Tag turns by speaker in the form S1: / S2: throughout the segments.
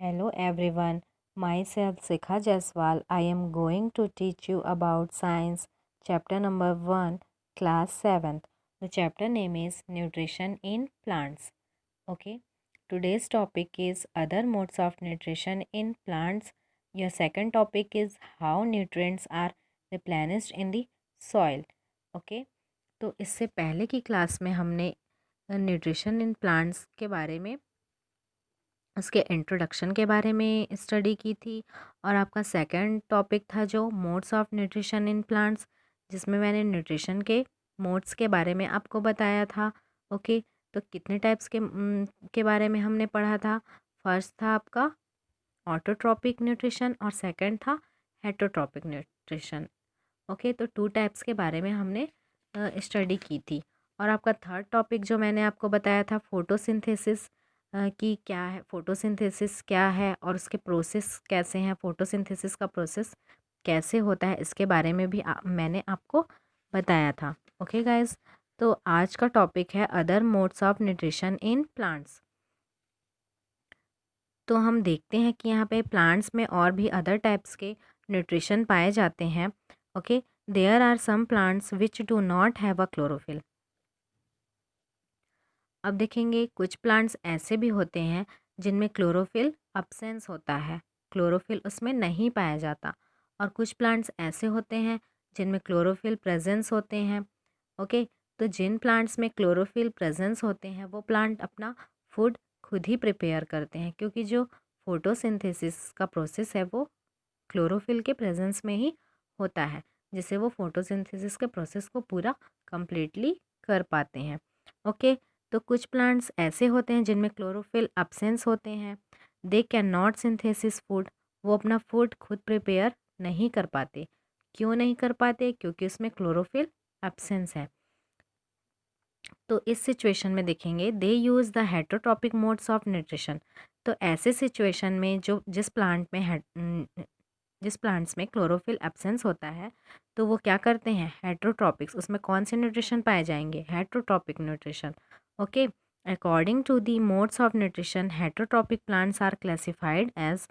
S1: Hello everyone, myself Sikha Jaiswal. I am going to teach you about science chapter number 1, class 7th. The chapter name is Nutrition in Plants. Okay, today's topic is other modes of nutrition in plants. Your second topic is how nutrients are replenished in the soil. Okay, तो इससे पहले की class में हमने nutrition in plants के बारे में उसके इंट्रोडक्शन के बारे में स्टडी की थी और आपका सेकंड टॉपिक था जो modes of nutrition in plants, जिसमें मैंने न्यूट्रिशन के मोड्स के बारे में आपको बताया था। ओके, तो कितने टाइप्स के बारे में हमने पढ़ा था। फर्स्ट था आपका ऑटोट्रॉपिक न्यूट्रिशन और सेकंड था हेटरोट्रॉपिक न्यूट्रिशन। ओके, तो 2 टाइप्स के बारे में हमने स्टडी की थी। और आपका थर्ड टॉपिक जो मैंने आपको बताया था फोटोसिंथेसिस कि क्या है, फोटोसिंथेसिस क्या है और उसके प्रोसेस कैसे हैं, फोटोसिंथेसिस का प्रोसेस कैसे होता है, इसके बारे में भी मैंने आपको बताया था। ओके गाइस, तो आज का टॉपिक है other modes of nutrition in plants. तो हम देखते हैं कि यहाँ पे प्लांट्स में और भी अदर टाइप्स के न्यूट्रिशन पाए जाते हैं। Okay, there are some plants which do not have a chlorophyll. अब देखेंगे कुछ प्लांट्स ऐसे भी होते हैं जिनमें क्लोरोफिल अब्सेंस होता है, क्लोरोफिल उसमें नहीं पाया जाता। और कुछ प्लांट्स ऐसे होते हैं जिनमें क्लोरोफिल प्रेजेंस होते हैं। ओके, तो जिन प्लांट्स में क्लोरोफिल प्रेजेंस होते हैं वो प्लांट अपना फूड खुद ही प्रिपेयर करते हैं, क्योंकि जो फोटोसिंथेसिस का प्रोसेस है वो क्लोरोफिल के प्रेजेंस में ही होता है, जिससे वो फोटोसिंथेसिस के प्रोसेस को पूरा कंप्लीटली कर पाते हैं। ओके, तो कुछ प्लांट्स ऐसे होते हैं जिनमें क्लोरोफिल अब्सेंस होते हैं। They can not synthesis food, वो अपना फूड खुद प्रिपेयर नहीं कर पाते। क्यों नहीं कर पाते? क्योंकि उसमें क्लोरोफिल अब्सेंस है। तो इस सिचुएशन में देखेंगे they use the heterotrophic modes of nutrition. तो ऐसे सिचुएशन में जो जिस प्लांट्स में क्लोरोफिल एब्सेंस होता है तो वो क्या करते हैं, हेटरोट्रॉपिक्स, उसमें कौन से न्यूट्रिशन पाए जाएंगे, heterotrophic nutrition. Okay, according to the modes of nutrition heterotrophic plants are classified as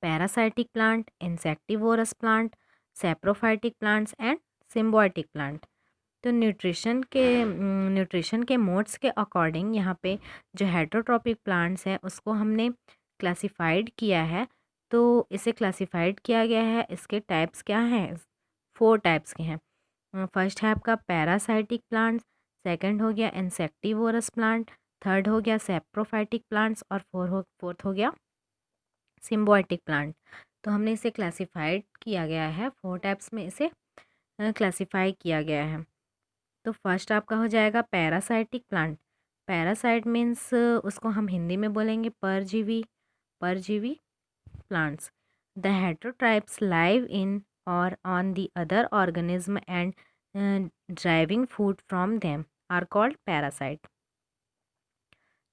S1: parasitic plant, insectivorous plant, saprophytic plants and symbiotic plant. तो न्यूट्रिशन के मोड्स के अकॉर्डिंग यहाँ पे जो हेटरोट्रॉपिक प्लांट्स हैं उसको हमने क्लासिफाइड किया है। तो इसे क्लासिफाइड किया गया है, इसके टाइप्स क्या हैं, 4 टाइप्स के हैं। फर्स्ट है आपका पैरासाइटिक प्लांट्स, सेकंड हो गया इंसेक्टिवोरस प्लांट, थर्ड हो गया सैप्रोफाइटिक प्लांट्स और फोर्थ हो गया सिम्बायोटिक प्लांट। तो हमने इसे क्लासिफाइड किया गया है, 4 टाइप्स में इसे क्लासिफाई किया गया है। तो फर्स्ट आपका हो जाएगा पैरासाइटिक प्लांट। पैरासाइट मीन्स उसको हम हिंदी में बोलेंगे परजीवी, परजीवी plants. The heterotrophs live in और on the other organism and deriving food from them are called parasite.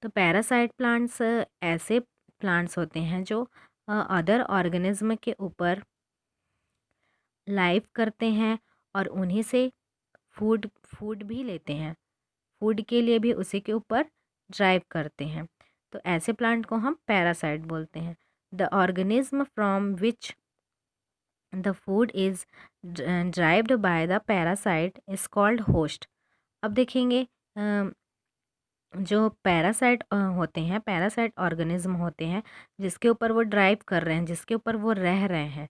S1: तो पैरासाइट प्लांट्स ऐसे प्लांट्स होते हैं जो अदर ऑर्गेनिज्म के ऊपर लाइव करते हैं और उन्हीं से फूड फूड भी लेते हैं, फूड के लिए भी उसी के ऊपर ड्राइव करते हैं। तो ऐसे प्लांट को हम पैरासाइट बोलते हैं। The organism from which the food is derived by the parasite is called host. अब देखेंगे जो पैरासाइट होते हैं, पैरासाइट ऑर्गेनिज्म होते हैं जिसके ऊपर वो ड्राइव कर रहे हैं, जिसके ऊपर वो रह रहे हैं,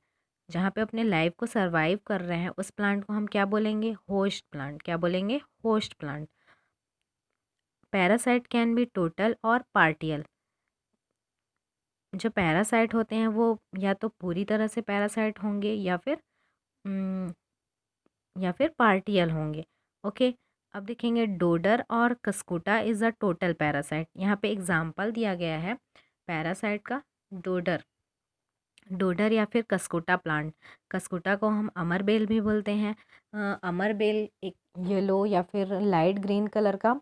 S1: जहाँ पे अपने लाइफ को सरवाइव कर रहे हैं, उस प्लांट को हम क्या बोलेंगे, होस्ट प्लांट। क्या बोलेंगे, host plant. Parasite can be total और पार्टियल। जो पैरासाइट होते हैं वो या तो पूरी तरह से पैरासाइट होंगे या फिर पार्टियल होंगे। ओके, अब देखेंगे डोडर और Cuscuta is a total parasite. यहाँ पे एग्जाम्पल दिया गया है पैरासाइट का, डोडर, डोडर या फिर कस्कुटा प्लांट। कस्कुटा को हम अमर बेल भी बोलते हैं। अमर बेल एक येलो या फिर लाइट ग्रीन कलर का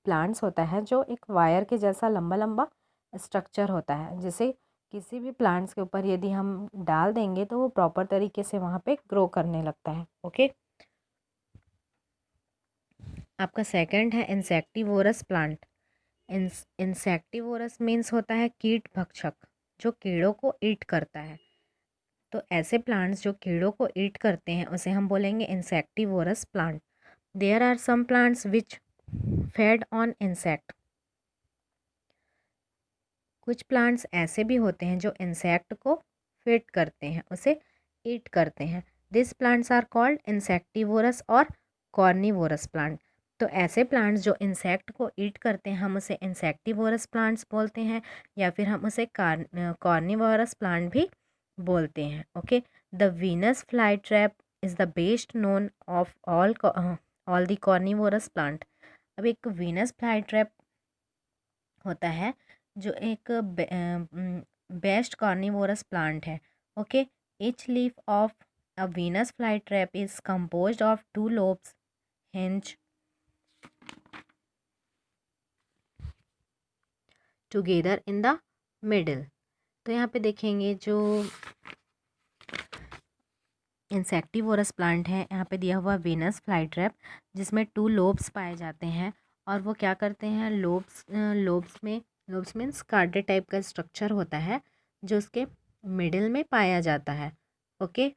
S1: प्लांट्स होता है जो एक वायर के जैसा लंबा लंबा स्ट्रक्चर होता है, जिसे किसी भी प्लांट्स के ऊपर यदि हम डाल देंगे तो वो प्रॉपर तरीके से वहाँ पे ग्रो करने लगता है। ओके, आपका सेकंड है इंसेक्टिवोरस प्लांट। इंसेक्टिवोरस मीन्स होता है कीट भक्षक, जो कीड़ों को ईट करता है। तो ऐसे प्लांट्स जो कीड़ों को ईट करते हैं उसे हम बोलेंगे insectivorous plant. There are some plants which fed on insect. कुछ प्लांट्स ऐसे भी होते हैं जो इंसेक्ट को फीड करते हैं, उसे ईट करते हैं। This plants are called insectivorous और कॉर्निवोरस प्लांट। तो ऐसे प्लांट्स जो इंसेक्ट को ईट करते हैं हम उसे इंसेक्टिवोरस प्लांट्स बोलते हैं, या फिर हम उसे कॉर्निवोरस प्लांट भी बोलते हैं। Okay, the Venus fly trap is the best known of all the carnivorous plant. अब एक वीनस फ्लाई ट्रैप होता है जो एक बेस्ट कार्निवोरस प्लांट है। Okay, each leaf of a Venus flytrap is composed of two lobes hinge together in the middle। तो यहाँ पे देखेंगे जो इंसेक्टिवोरस प्लांट है, यहाँ पे दिया हुआ वीनस फ्लाईट्रैप, जिसमें 2 लोब्स पाए जाते हैं। और वो क्या करते हैं, लोब्स मीन्स कार्डे टाइप का स्ट्रक्चर होता है जो उसके मिडिल में पाया जाता है। Okay,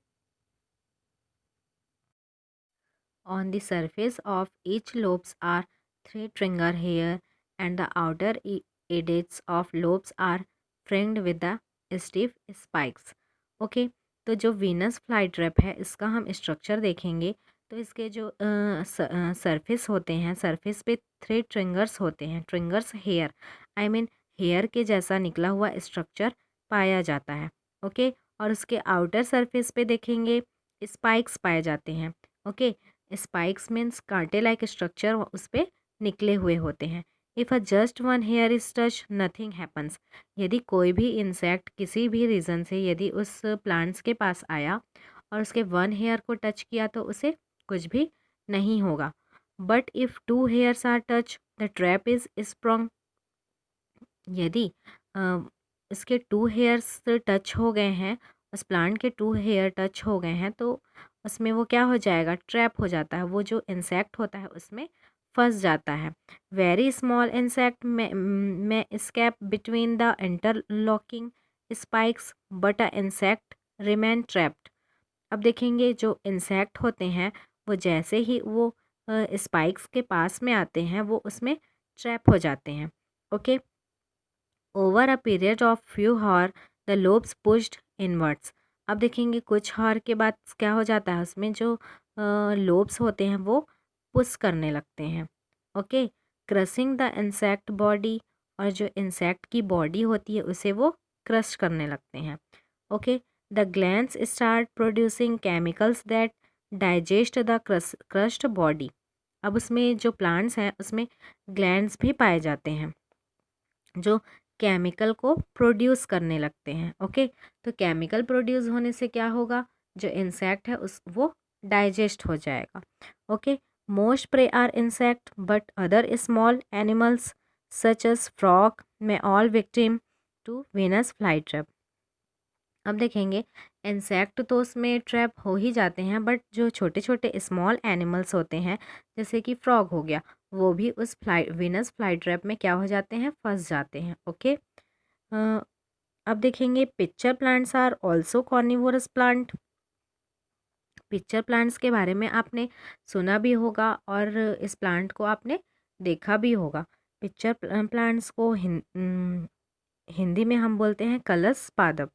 S1: on the surface of each lobes are 3 trigger hair and the outer edges of lobes are fringed with the stiff spikes. Okay, तो जो वीनस फ्लाईट्रैप है इसका हम स्ट्रक्चर देखेंगे तो इसके जो सरफेस होते हैं, सरफेस पे 3 ट्रिंगर्स होते हैं। ट्रिंगर्स हेयर, आई मीन हेयर के जैसा निकला हुआ स्ट्रक्चर पाया जाता है। ओके, और उसके आउटर सरफेस पे देखेंगे स्पाइक्स पाए जाते हैं। ओके, स्पाइक्स मीन्स कांटे लाइक स्ट्रक्चर उस पर निकले हुए होते हैं। If a just one here is touch nothing happens. यदि कोई भी इंसेक्ट किसी भी रीज़न से यदि उस प्लांट्स के पास आया और उसके 1 हेयर को टच किया तो उसे कुछ भी नहीं होगा। But if 2 hairs are touch the trap is sprung. यदि इसके 2 हेयर्स टच हो गए हैं, उस प्लांट के 2 हेयर टच हो गए हैं तो उसमें वो क्या हो जाएगा, ट्रैप हो जाता है। वो जो इंसेक्ट होता है उसमें फंस जाता है। Very small insect may escape between the interlocking spikes but a insect remain trapped. अब देखेंगे जो इंसेक्ट होते हैं वो जैसे ही वो स्पाइक्स के पास में आते हैं वो उसमें ट्रैप हो जाते हैं। Okay, over a period of few hour the lobes pushed inwards. अब देखेंगे कुछ हावर के बाद क्या हो जाता है, उसमें जो लोब्स होते हैं वो पुश करने लगते हैं। Okay, crushing the insect body, और जो इंसेक्ट की बॉडी होती है उसे वो क्रश करने लगते हैं। Okay, the glands start producing chemicals that digest the crushed body. अब उसमें जो प्लांट्स हैं उसमें ग्लैंड्स भी पाए जाते हैं जो केमिकल को प्रोड्यूस करने लगते हैं। ओके, तो केमिकल प्रोड्यूस होने से क्या होगा, जो इंसेक्ट है उस वो डाइजेस्ट हो जाएगा। Okay, most prey are insect but other small animals such as frog में all victim to Venus fly trap. अब देखेंगे इंसेक्ट तो उसमें ट्रैप हो ही जाते हैं, बट जो छोटे छोटे स्मॉल एनिमल्स होते हैं जैसे कि फ्रॉग हो गया, वो भी उस वीनस फ्लाई ट्रैप में क्या हो जाते हैं, फंस जाते हैं। ओके, अब देखेंगे pitcher plants are also carnivorous plant. Pitcher plants के बारे में आपने सुना भी होगा और इस प्लांट को आपने देखा भी होगा। पिक्चर प्लांट्स को हिंदी में हम बोलते हैं कलश पादप।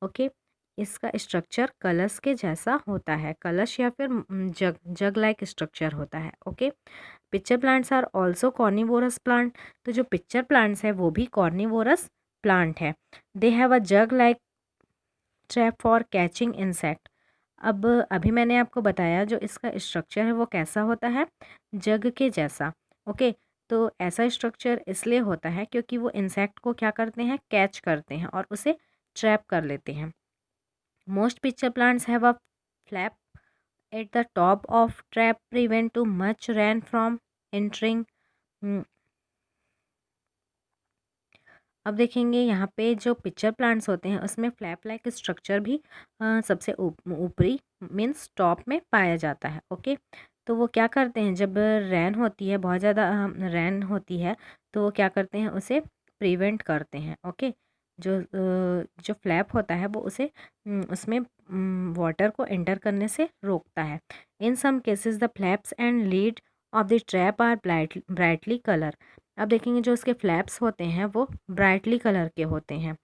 S1: ओके, इसका स्ट्रक्चर कलश के जैसा होता है, कलश या फिर जग जग लाइक स्ट्रक्चर होता है। Okay, pitcher plants are also carnivorous plant. तो जो पिक्चर प्लांट्स है वो भी कॉर्निवोरस प्लांट है। They have a jug like trap for catching insect. अब अभी मैंने आपको बताया जो इसका स्ट्रक्चर है वो कैसा होता है, जग के जैसा। ओके, तो ऐसा स्ट्रक्चर इसलिए होता है क्योंकि वो इंसेक्ट को क्या करते हैं, कैच करते हैं और उसे ट्रैप कर लेते हैं। Most picture plants have a flap at the top of trap prevent too much rain from entering. अब देखेंगे यहाँ पे जो पिक्चर प्लांट्स होते हैं उसमें फ्लैप लाइक स्ट्रक्चर भी सबसे ऊपरी मीन्स टॉप में पाया जाता है। ओके, तो वो क्या करते हैं, जब रेन होती है, बहुत ज़्यादा रेन होती है, तो वो क्या करते हैं, उसे प्रिवेंट करते हैं। ओके, जो फ्लैप होता है वो उसे उसमें वाटर को एंटर करने से रोकता है। In some cases the flaps and lid of the trap are brightly colour. अब देखेंगे जो उसके फ्लैप्स होते हैं वो ब्राइटली कलर के होते हैं।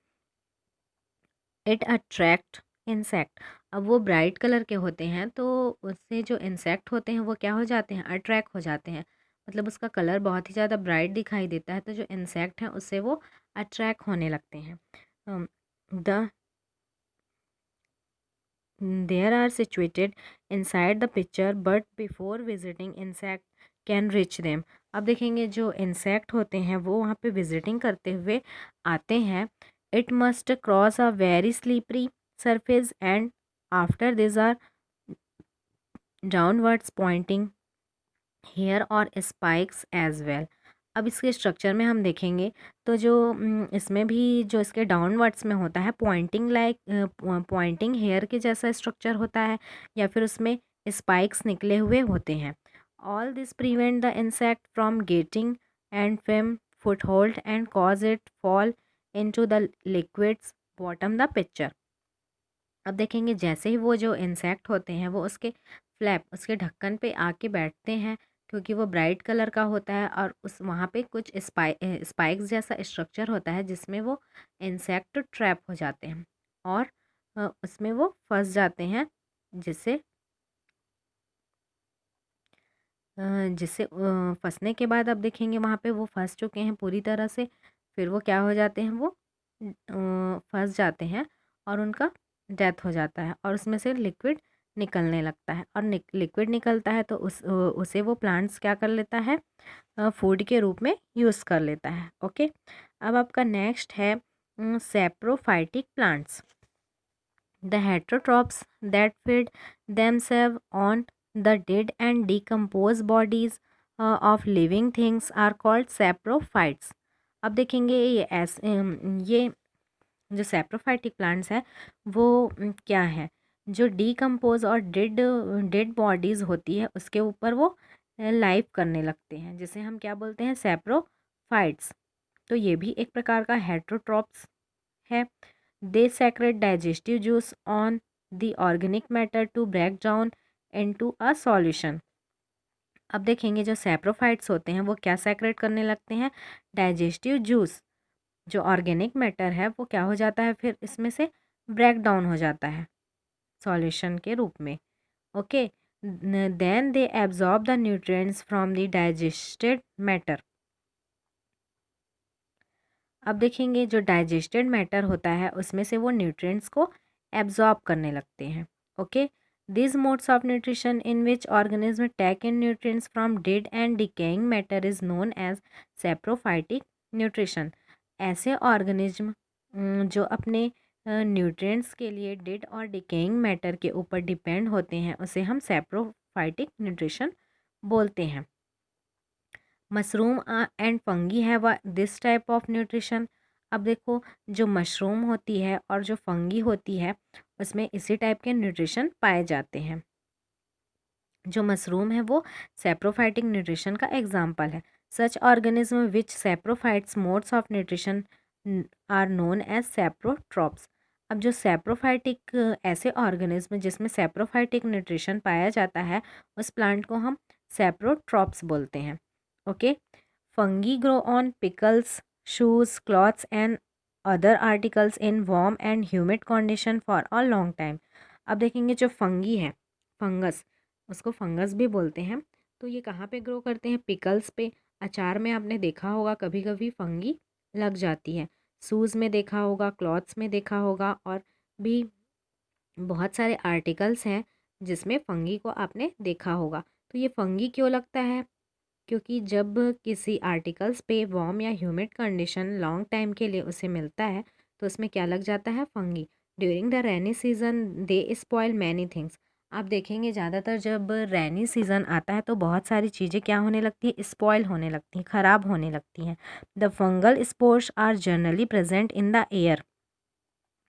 S1: It attract insect. अब वो ब्राइट कलर के होते हैं तो उससे जो इंसेक्ट होते हैं वो क्या हो जाते हैं, अट्रैक्ट हो जाते हैं। मतलब उसका कलर बहुत ही ज़्यादा ब्राइट दिखाई देता है, तो जो इंसेक्ट हैं उससे वो अट्रैक्ट होने लगते हैं। The there are situated inside the pitcher but before visiting insect can reach them. अब देखेंगे जो इंसेक्ट होते हैं वो वहाँ पे विजिटिंग करते हुए आते हैं। It must cross a very slippery surface and after these are downwards pointing hair और spikes as well। अब इसके स्ट्रक्चर में हम देखेंगे तो जो इसमें भी जो इसके डाउनवर्ड्स में होता है पॉइंटिंग लाइक पॉइंटिंग हेयर के जैसा स्ट्रक्चर होता है, या फिर उसमें स्पाइक्स निकले हुए होते हैं। All this prevent the insect from getting and fame foothold and cause it fall into the liquids bottom the picture. अब देखेंगे जैसे ही वो जो इंसेक्ट होते हैं वो उसके फ्लैप, उसके ढक्कन पे आके बैठते हैं, क्योंकि वो ब्राइट कलर का होता है और उस वहाँ पे कुछ स्पाइक्स जैसा स्ट्रक्चर होता है जिसमें वो इंसेक्ट ट्रैप हो जाते हैं और उसमें वो फंस जाते हैं, जिससे जिससे फंसने के बाद अब देखेंगे वहाँ पे वो फंस चुके हैं पूरी तरह से। फिर वो क्या हो जाते हैं, वो फंस जाते हैं और उनका डेथ हो जाता है और उसमें से लिक्विड निकलने लगता है। और लिक्विड निकलता है तो उसे वो प्लांट्स क्या कर लेता है, फूड के रूप में यूज़ कर लेता है। ओके, अब आपका नेक्स्ट है saprophytic plants. The heterotrophs that feed themselves on the dead and decomposed bodies of living things are called saprophytes। अब देखेंगे ये जो सैप्रोफाइटिक प्लांट्स है वो क्या है, जो डीकम्पोज और डेड डेड बॉडीज़ होती है उसके ऊपर वो लाइव करने लगते हैं, जिसे हम क्या बोलते हैं, सैप्रोफाइट्स। तो ये भी एक प्रकार का हेटरोट्रॉप्स है। They secrete digestive juice on the organic matter to break down into a solution. अब देखेंगे जो सैप्रोफाइट्स होते हैं वो क्या सेक्रेट करने लगते हैं, डाइजेस्टिव जूस। जो ऑर्गेनिक मैटर है वो क्या हो जाता है, फिर इसमें से ब्रेक डाउन हो जाता है सॉल्यूशन के रूप में। Okay, then they absorb the nutrients from the digested matter. अब देखेंगे जो डाइजेस्टेड मैटर होता है उसमें से वो न्यूट्रिएंट्स को एब्जॉर्ब करने लगते हैं। Okay, this modes of nutrition in which organism take in nutrients from dead and decaying matter is known as saprophytic nutrition. ऐसे ऑर्गेनिज्म जो अपने न्यूट्रिएंट्स के लिए डेड और डिकेइंग मैटर के ऊपर डिपेंड होते हैं उसे हम सैप्रोफाइटिक न्यूट्रिशन बोलते हैं। Mushroom and fungi have this type of nutrition. अब देखो जो मशरूम होती है और जो फंगी होती है उसमें इसी टाइप के न्यूट्रिशन पाए जाते हैं। जो मशरूम है वो सैप्रोफाइटिक न्यूट्रिशन का एग्जाम्पल है। Such organism which saprophytes modes of nutrition are known as saprotrophs. अब जो सैप्रोफाइटिक ऐसे ऑर्गेनिज्म जिसमें सैप्रोफाइटिक न्यूट्रिशन पाया जाता है उस प्लांट को हम सैप्रोट्रॉप्स बोलते हैं। Okay, fungi grow on pickles, shoes, clothes and other articles in warm and humid condition for a long time. अब देखेंगे जो फंगी है, फंगस, उसको फंगस भी बोलते हैं, तो ये कहाँ पे ग्रो करते हैं, पिकल्स पे। अचार में आपने देखा होगा कभी कभी फंगी लग जाती है, शूज़ में देखा होगा, क्लॉथ्स में देखा होगा, और भी बहुत सारे आर्टिकल्स हैं जिसमें फंगी को आपने देखा होगा। तो ये फंगी क्यों लगता है, क्योंकि जब किसी आर्टिकल्स पे वार्म या ह्यूमिड कंडीशन लॉन्ग टाइम के लिए उसे मिलता है तो उसमें क्या लग जाता है, fungi. During the rainy season they spoil many things. आप देखेंगे ज़्यादातर जब रेनी सीज़न आता है तो बहुत सारी चीज़ें क्या होने लगती है, स्पॉइल होने लगती हैं, ख़राब होने लगती हैं। The fungal spores are generally present in the air.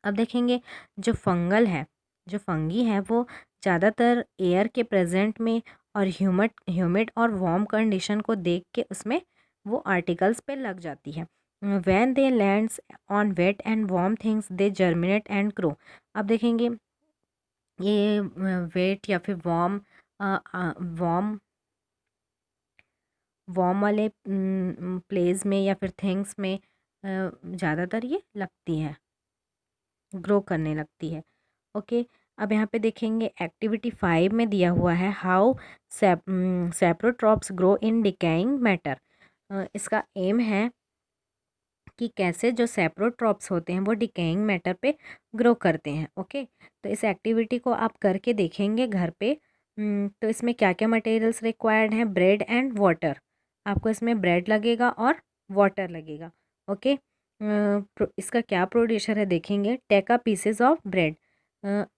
S1: अब देखेंगे जो फंगल है, जो फंगी है वो ज़्यादातर एयर के प्रेजेंट में और ह्यूमिड और वार्म कंडीशन को देख के उसमें वो आर्टिकल्स पे लग जाती है। When they lands on wet and warm things they germinate and grow. अब देखेंगे ये वेट या फिर वार्म वार्म वाले प्लेस में या फिर थिंग्स में ज़्यादातर ये लगती है, ग्रो करने लगती है। ओके, अब यहाँ पे देखेंगे एक्टिविटी 5 में दिया हुआ है how saprotrophs grow in decaying matter. इसका एम है कि कैसे जो सेप्रोट्रॉप्स होते हैं वो डिकेइंग मैटर पे ग्रो करते हैं। ओके, तो इस एक्टिविटी को आप करके देखेंगे घर पे। तो इसमें क्या क्या मटेरियल्स रिक्वायर्ड हैं, ब्रेड एंड वाटर। आपको इसमें ब्रेड लगेगा और वाटर लगेगा। ओके, इसका क्या प्रोड्यूसर है देखेंगे, take a pieces of bread.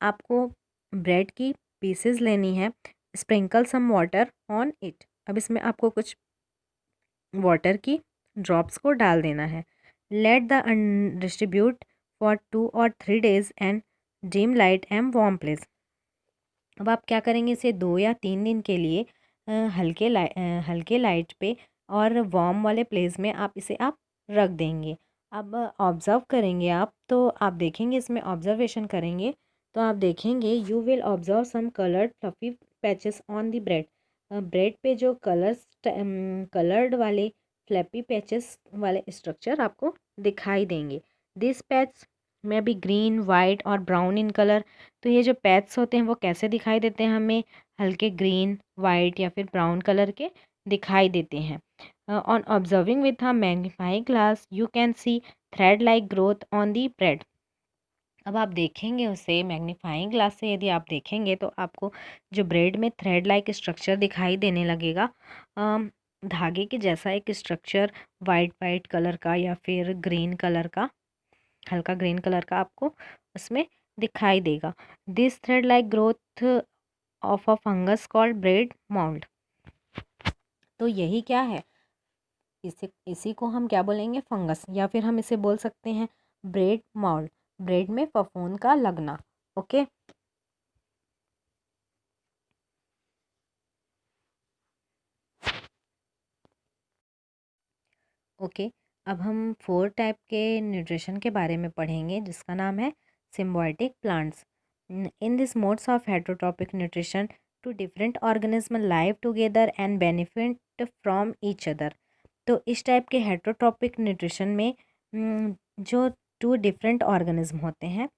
S1: आपको ब्रेड की पीसेस लेनी है, sprinkle some water on it. अब इसमें आपको कुछ वाटर की ड्रॉप्स को डाल देना है। Let the distribute for 2 or 3 days and dim light and warm place. अब आप क्या करेंगे, इसे 2 या 3 दिन के लिए हल्के लाइट पे और वार्म वाले प्लेस में आप रख देंगे। अब ऑब्ज़र्व करेंगे आप, तो आप देखेंगे इसमें ऑब्जर्वेशन करेंगे तो आप देखेंगे you will observe some coloured fluffy patches on the bread. Bread पे जो कलर्ड वाले फ्लैपी पैचेस वाले स्ट्रक्चर आपको दिखाई देंगे। दिस पैच में भी ग्रीन, वाइट और ब्राउन इन कलर। तो ये जो पैच होते हैं वो कैसे दिखाई देते हैं, हमें हल्के ग्रीन, वाइट या फिर ब्राउन कलर के दिखाई देते हैं। On observing with a magnifying glass you can see thread like growth on the bread. अब आप देखेंगे उसे मैग्नीफाइंग ग्लास से, यदि आप देखेंगे तो आपको जो ब्रेड में थ्रेड लाइक स्ट्रक्चर दिखाई देने लगेगा। धागे के जैसा एक स्ट्रक्चर वाइट वाइट कलर का या फिर ग्रीन कलर का, हल्का ग्रीन कलर का आपको उसमें दिखाई देगा। This thread like growth of a fungus called bread mould. तो यही क्या है, इसी को हम क्या बोलेंगे, फंगस, या फिर हम इसे बोल सकते हैं ब्रेड माउल्ड, ब्रेड में फफूंद का लगना। ओके, ओके, अब हम 4 टाइप के न्यूट्रिशन के बारे में पढ़ेंगे जिसका नाम है symbiotic plants. In this modes of heterotrophic nutrition two different organism live together and benefit from each other. तो इस टाइप के हेटरोट्रॉपिक न्यूट्रिशन में जो 2 डिफरेंट ऑर्गेनिज्म होते हैं,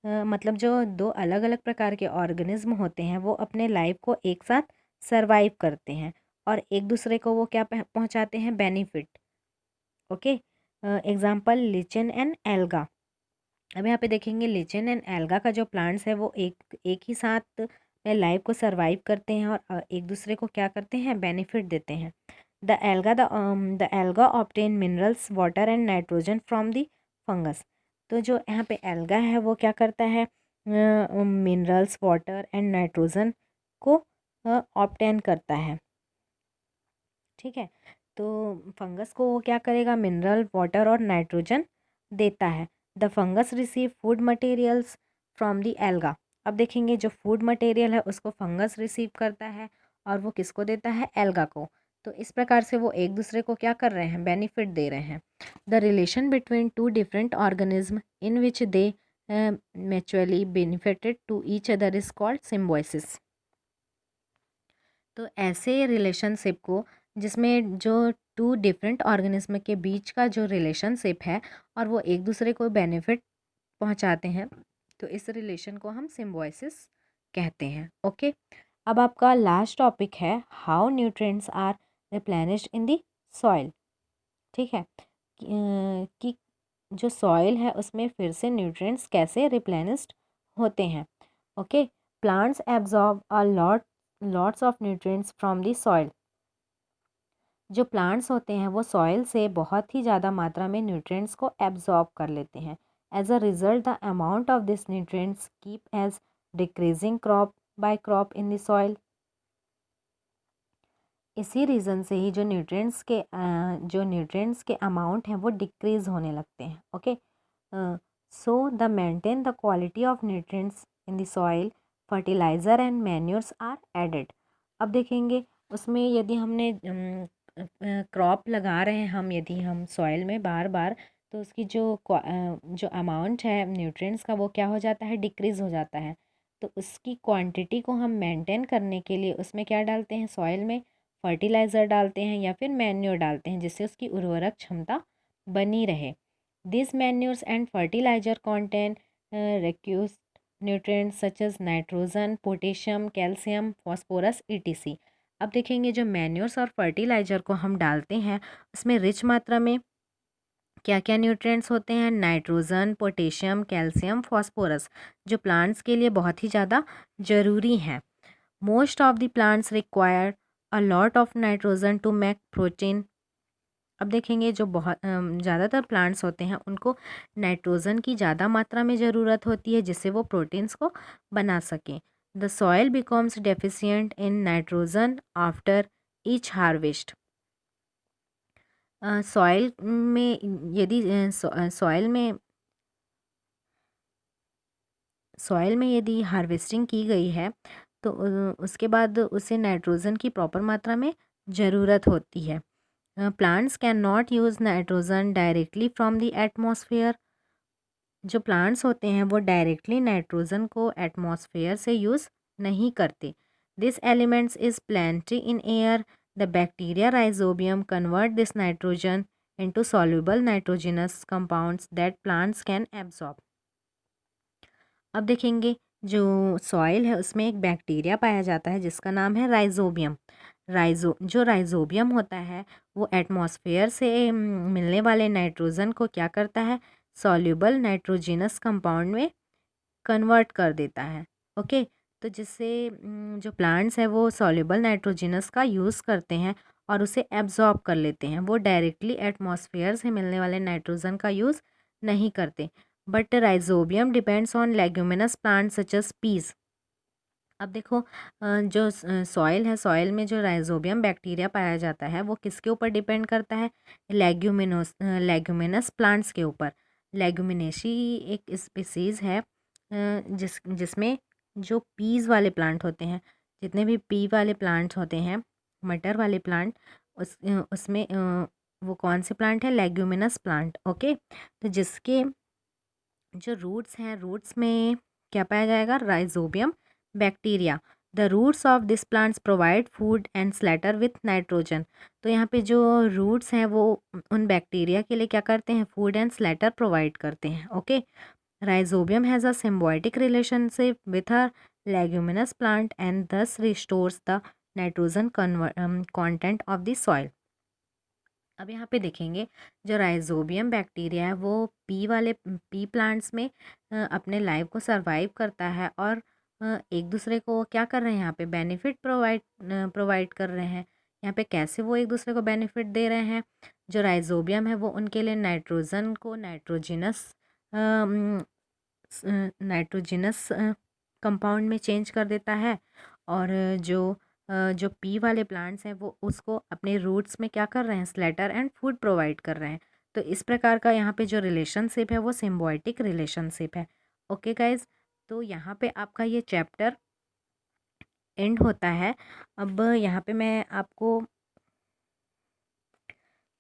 S1: मतलब जो 2 अलग अलग प्रकार के ऑर्गेनिज्म होते हैं वो अपने लाइफ को एक साथ सरवाइव करते हैं और एक दूसरे को वो क्या पहुंचाते हैं, benefit. Okay, example lichen and alga. अब यहाँ पे देखेंगे लिचन एंड एल्गा का जो प्लांट्स है वो एक ही साथ लाइफ को सरवाइव करते हैं और एक दूसरे को क्या करते हैं, बेनिफिट देते हैं। The alga obtain minerals, water and nitrogen from the fungus. तो जो यहाँ पे एल्गा है वो क्या करता है, मिनरल्स, वाटर एंड नाइट्रोजन को ऑब्टेन करता है। ठीक है, तो फंगस को वो क्या करेगा, मिनरल, वाटर और नाइट्रोजन देता है। The fungus receive food materials from the alga. अब देखेंगे जो फूड मटेरियल है उसको फंगस रिसीव करता है और वो किसको देता है, एल्गा को। तो इस प्रकार से वो एक दूसरे को क्या कर रहे हैं, बेनिफिट दे रहे हैं। The relation between 2 different organism in which they mutually benefited to each other is called symbiosis. तो ऐसे रिलेशनशिप को, जिसमें जो 2 डिफरेंट ऑर्गेनिज्म के बीच का जो रिलेशनशिप है और वो एक दूसरे को बेनिफिट पहुंचाते हैं, तो इस रिलेशन को हम सिम्बायोसिस कहते हैं। ओके, अब आपका लास्ट टॉपिक है how nutrients are replenished in the soil. ठीक है, कि जो सॉइल है उसमें फिर से न्यूट्रिएंट्स कैसे रिप्लेनिश्ड होते हैं। Okay, plants absorb a lots of nutrients from the soil. जो प्लांट्स होते हैं वो सॉइल से बहुत ही ज़्यादा मात्रा में न्यूट्रिएंट्स को एब्जॉर्ब कर लेते हैं। As a result the amount of this nutrients keep as decreasing crop by crop in the soil. इसी रीज़न से ही जो न्यूट्रिएंट्स के अमाउंट हैं वो डिक्रीज़ होने लगते हैं। Okay, so the maintain the quality of nutrients in the soil, fertiliser and manures are added. अब देखेंगे उसमें यदि हमने क्रॉप लगा रहे हैं हम, यदि हम सॉइल में बार बार, तो उसकी जो अमाउंट है न्यूट्रिएंट्स का वो क्या हो जाता है, डिक्रीज़ हो जाता है। तो उसकी क्वांटिटी को हम मेंटेन करने के लिए उसमें क्या डालते हैं, सॉइल में फर्टिलाइज़र डालते हैं या फिर मैन्योर डालते हैं, जिससे उसकी उर्वरक क्षमता बनी रहे। This manures and fertiliser contain required nutrients such as nitrogen, potassium, calcium, phosphorus etc। अब देखेंगे जो मैन्योर्स और फर्टिलाइज़र को हम डालते हैं उसमें रिच मात्रा में क्या क्या न्यूट्रिएंट्स होते हैं, नाइट्रोजन, पोटेशियम, कैल्शियम, फॉस्फोरस, जो प्लांट्स के लिए बहुत ही ज़्यादा ज़रूरी हैं। Most of the plants require a lot of nitrogen to make protein. अब देखेंगे जो बहुत ज़्यादातर प्लांट्स होते हैं उनको नाइट्रोजन की ज़्यादा मात्रा में ज़रूरत होती है जिससे वो प्रोटीन्स को बना सकें। The soil becomes deficient in nitrogen after each harvest. Soil में यदि सॉइल में यदि हार्वेस्टिंग की गई है तो उसके बाद उसे नाइट्रोजन की प्रॉपर मात्रा में ज़रूरत होती है। Plants can not use nitrogen directly from the atmosphere. जो प्लांट्स होते हैं वो डायरेक्टली नाइट्रोजन को एटमॉस्फेयर से यूज़ नहीं करते। This elements is plenty in air. The bacteria rhizobium convert this nitrogen into soluble nitrogenous compounds that plants can absorb. अब देखेंगे जो सॉइल है उसमें एक बैक्टीरिया पाया जाता है जिसका नाम है राइजोबियम। जो राइजोबियम होता है वो एटमॉस्फेयर से मिलने वाले नाइट्रोजन को क्या करता है, सॉल्युबल नाइट्रोजिनस कंपाउंड में कन्वर्ट कर देता है। ओके, तो जिससे जो प्लांट्स है वो सॉल्युबल नाइट्रोजिनस का यूज़ करते हैं और उसे एब्जॉर्ब कर लेते हैं। वो डायरेक्टली एटमॉस्फेयर से मिलने वाले नाइट्रोजन का यूज़ नहीं करते। But rhizobium depends on leguminous plant such as peas. अब देखो जो सॉइल है, सॉइल में जो राइजोबियम बैक्टीरिया पाया जाता है वो किसके ऊपर डिपेंड करता है, लेग्यूमिनस प्लांट्स के ऊपर। लेग्यूमिनेसी एक स्पीसीज़ है जिसमें जो पीज वाले प्लांट होते हैं, जितने भी पी वाले प्लांट्स होते हैं, मटर वाले प्लांट, उसमें वो कौन से प्लांट है, लेग्यूमिनस प्लांट। ओके, तो जिसके जो रूट्स हैं, रूट्स में क्या पाया जाएगा, rhizobium bacteria. The roots of this plants provide food and shelter with nitrogen. तो यहाँ पे जो रूट्स हैं वो उन बैक्टीरिया के लिए क्या करते हैं, फूड एंड स्लेटर प्रोवाइड करते हैं। Okay, Rhizobium has a symbiotic relationship with a leguminous plant and thus restores the nitrogen content of the soil. अब यहाँ पे देखेंगे जो राइजोबियम बैक्टीरिया है वो पी प्लांट्स में अपने लाइफ को सरवाइव करता है और एक दूसरे को क्या कर रहे हैं, यहाँ पे बेनिफिट प्रोवाइड कर रहे हैं। यहाँ पे कैसे वो एक दूसरे को बेनिफिट दे रहे हैं, जो राइजोबियम है वो उनके लिए नाइट्रोजन को नाइट्रोजिनस कंपाउंड में चेंज कर देता है, और जो पी वाले प्लांट्स हैं वो उसको अपने रूट्स में क्या कर रहे हैं, स्लेटर एंड फूड प्रोवाइड कर रहे हैं। तो इस प्रकार का यहाँ पे जो रिलेशनशिप है वो सिम्बायोटिक रिलेशनशिप है। ओके गाइज, तो यहाँ पे आपका ये चैप्टर एंड होता है। अब यहाँ पे मैं आपको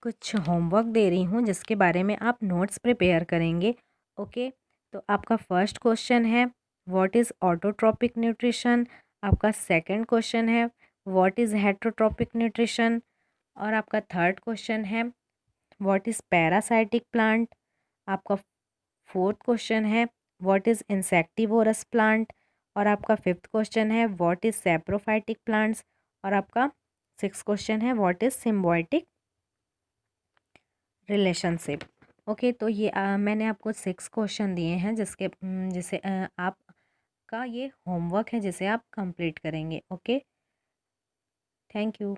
S1: कुछ होमवर्क दे रही हूँ जिसके बारे में आप नोट्स प्रिपेयर करेंगे। ओके, तो आपका फर्स्ट क्वेश्चन है व्हाट इज़ ऑटोट्रॉपिक न्यूट्रिशन। आपका सेकंड क्वेश्चन है व्हाट इज़ हेटरोट्रॉपिक न्यूट्रिशन। और आपका थर्ड क्वेश्चन है व्हाट इज़ पैरासाइटिक प्लांट। आपका फोर्थ क्वेश्चन है व्हाट इज़ इंसेक्टिवोरस प्लांट। और आपका फिफ्थ क्वेश्चन है व्हाट इज़ सैप्रोफाइटिक प्लांट्स। और आपका सिक्स्थ क्वेश्चन है what is symbiotic relationship. Okay, तो ये मैंने आपको 6 क्वेश्चन दिए हैं जिसे आपका ये होमवर्क है जिसे आप कंप्लीट करेंगे। Okay, thank you.